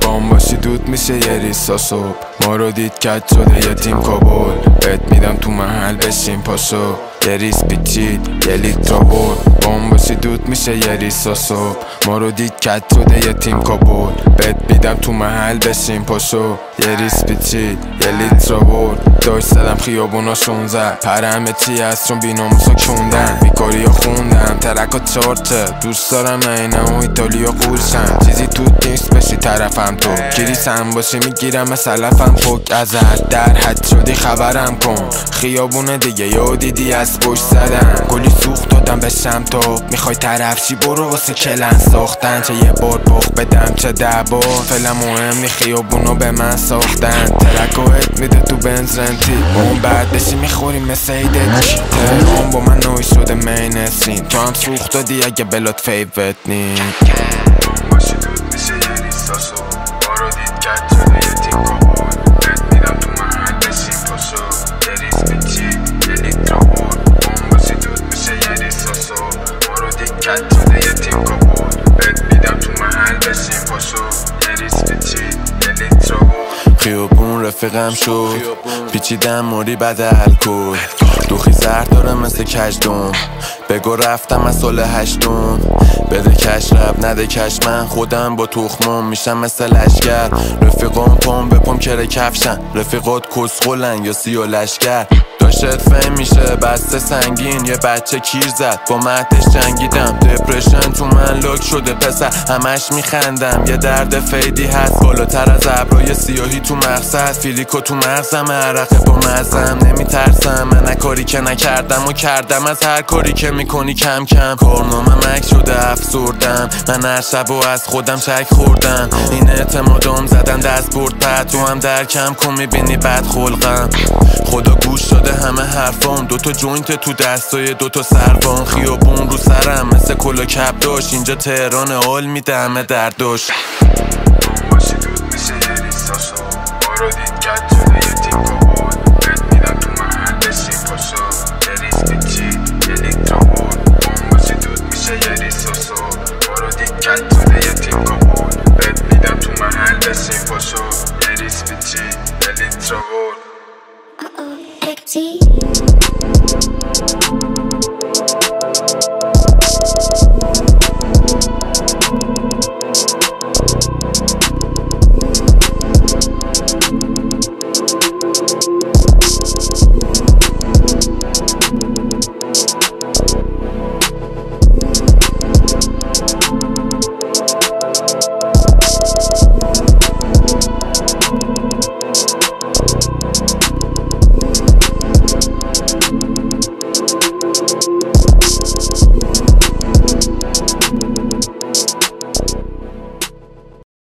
بام باشی دود میشه یه ریسا صبح ما رو دید کت شده یه تیم کابل بهت میدم تو محل بشین پاشو یه ریس پیچید یه لیتر آورد بام باشی دود میشه یه ریسا صبح ما رو دید کت شده یه تیم کابل بهت میدم تو محل بشین پاشو یه ریس پیچید یه لیتر آورد داشت زدم خیابونا 16 پر همه چی هست چون بیناموسا کندن بیکاری ها خوندم ترکا چارته دوست دارم اینه و ایتالیا قورشم چیزی تو نیست بشی طرفم تو کریسم باشی میگیرم سلفم فوک ازت در حد شدی خبرم کن خیابونه دیگه یا دیدی از پشت زدن گلی سوخت دادم بشم تو میخوای طرف چی برو واسه کلن ساختن چه یه بار بخ بدم چه 10 بار فعلا مهم نی خیابونو به من ساختن ترکوهت میده تو بنز رنتی اون بعد بشی میخوریم مثل ایده تهران با من نوی شده مینستریم تو هم سوخت دادی اگه بلات فیوت نی باشی دود میشه یه ریساسو بارو دید کت شده یه تیم کابل بهت میدم تو محل بشین پاشو یه ریس پیچید یه لیتر آورد باشی دود میشه یه ریساسو بارو دید کت شده یه تیم کابل بهت میدم تو محل بشین پاشو یه ریس پیچید یه لیتر آورد خیابون رفیقم شد پیچیدم موری بعد الکل دوخی زرد داره مثل کجدون بگو رفتم از سال 8 بده کش رب نده کش من خودم با تخمم میشم مثل لشگر رفیقان پام به پام کره کفشن رفیقات کسخولن یا سی و لشگر داشت فهم میشه بسته سنگین یه بچه کیر زد با مهدش جنگیدم دپرشن تو من لاک شده پسر همش میخندم یه درد فیدی هست بالاتر از ابرای سیاهی تو مقصد فیلیکو تو مغزم عرقه با مزم نمیترسم من کاری که نکردم و کردم از هر کاری که میکنی کم کم کارنامه مک شده افسردم من هر شب و از خودم شک خوردم این اعتمادم زدن دست برد پد تو هم درکم کن میبینی بد خلقم خدا گوش داده همه حرفام دوتا جوینت تو دستای دوتا سربان خیابون رو سرم مثل کلا کپ داشت اینجا تهران حال میده همه درداش باشی دود میشه یه ریساسو بارو دید کت شده یه تیم کابل بهت میدم تو محل بشین پاشو یه ریس پیچید یه لیتر آورد باشی دود میشه یه ریساسو بارو دید کت شده یه تیم کابل بهت میدم تو محل بشین پاشو یه ریس پیچید یه لیتر آورد See